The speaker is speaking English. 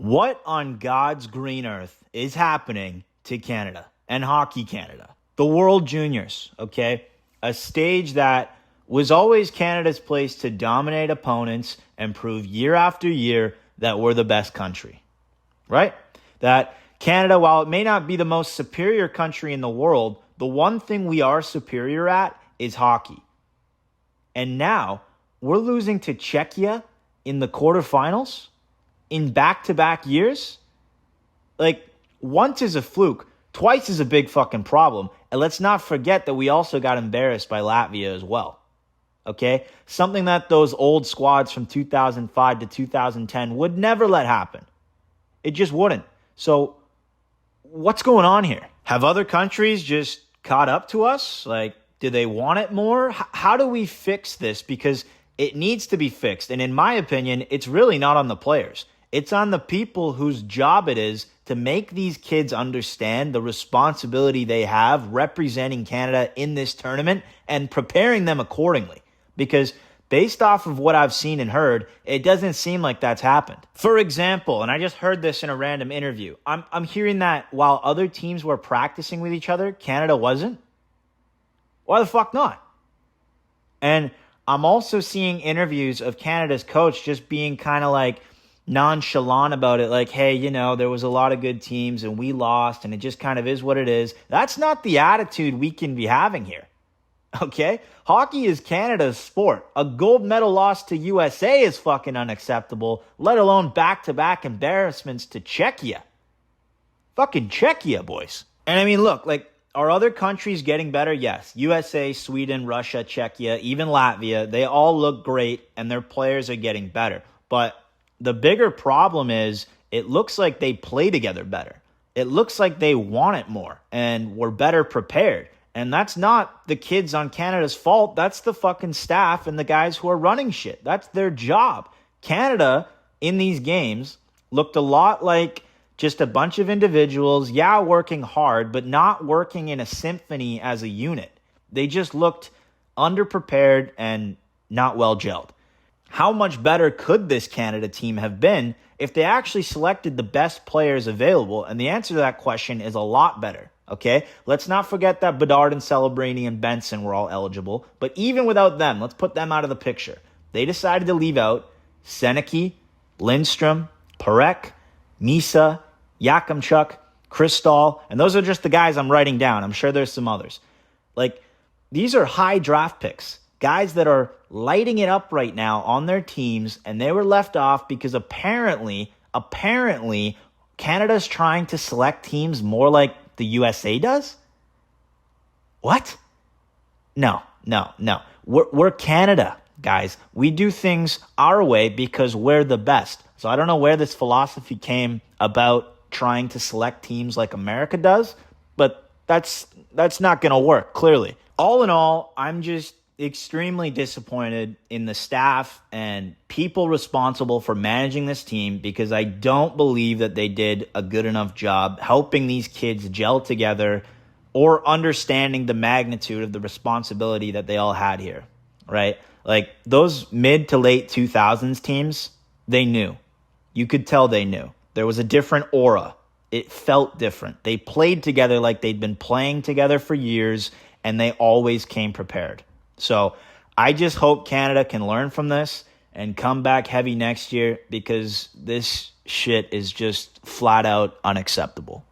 What on God's green earth is happening to Canada and Hockey Canada? The World Juniors, okay? A stage that was always Canada's place to dominate opponents and prove year after year that we're the best country, right? That Canada, while it may not be the most superior country in the world, the one thing we are superior at is hockey. And now we're losing to Czechia in the quarterfinals in back-to-back years. Like, once is a fluke, twice is a big fucking problem. And let's not forget that we also got embarrassed by Latvia as well. Okay? Something that those old squads from 2005 to 2010 would never let happen. It just wouldn't. So what's going on here? Have other countries just caught up to us? Like, do they want it more? How do we fix this? Because it needs to be fixed. And in my opinion, it's really not on the players. It's on the people whose job it is to make these kids understand the responsibility they have representing Canada in this tournament and preparing them accordingly. Because based off of what I've seen and heard, it doesn't seem like that's happened. For example, and I just heard this in a random interview, I'm hearing that while other teams were practicing with each other, Canada wasn't. Why the fuck not? And I'm also seeing interviews of Canada's coach just being kind of like nonchalant about it. Like, hey, you know, there was a lot of good teams and we lost and it just kind of is what it is. That's not the attitude we can be having here. Okay? Hockey is Canada's sport. A gold medal loss to USA is fucking unacceptable, let alone back-to-back embarrassments to Czechia. Fucking Czechia, boys. And I mean, look, like, are other countries getting better? Yes. USA, Sweden, Russia, Czechia, even Latvia, they all look great and their players are getting better. But the bigger problem is it looks like they play together better. It looks like they want it more and we're better prepared. And that's not the kids on Canada's fault. That's the fucking staff and the guys who are running shit. That's their job. Canada, in these games, looked a lot like just a bunch of individuals, working hard, but not working in a symphony as a unit. They just looked underprepared and not well gelled. How much better could this Canada team have been if they actually selected the best players available? And the answer to that question is a lot better. Okay, let's not forget that Bedard and Celebrini and Benson were all eligible. But even without them, let's put them out of the picture. They decided to leave out Seneke, Lindstrom, Parek, Misa, Yakimchuk, Kristall, and those are just the guys I'm writing down. I'm sure there's some others. Like, these are high draft picks, guys that are lighting it up right now on their teams, and they were left off because apparently, Canada's trying to select teams more like the USA does? What? No. We're Canada, guys. We do things our way because we're the best. So I don't know where this philosophy came about trying to select teams like America does, but that's not going to work, clearly. All in all, I'm just extremely disappointed in the staff and people responsible for managing this team because I don't believe that they did a good enough job helping these kids gel together or understanding the magnitude of the responsibility that they all had here, right? Like, those mid to late 2000s teams, they knew. You could tell they knew. There was a different aura. It felt different. They played together like they'd been playing together for years, and they always came prepared. So I just hope Canada can learn from this and come back heavy next year because this shit is just flat out unacceptable.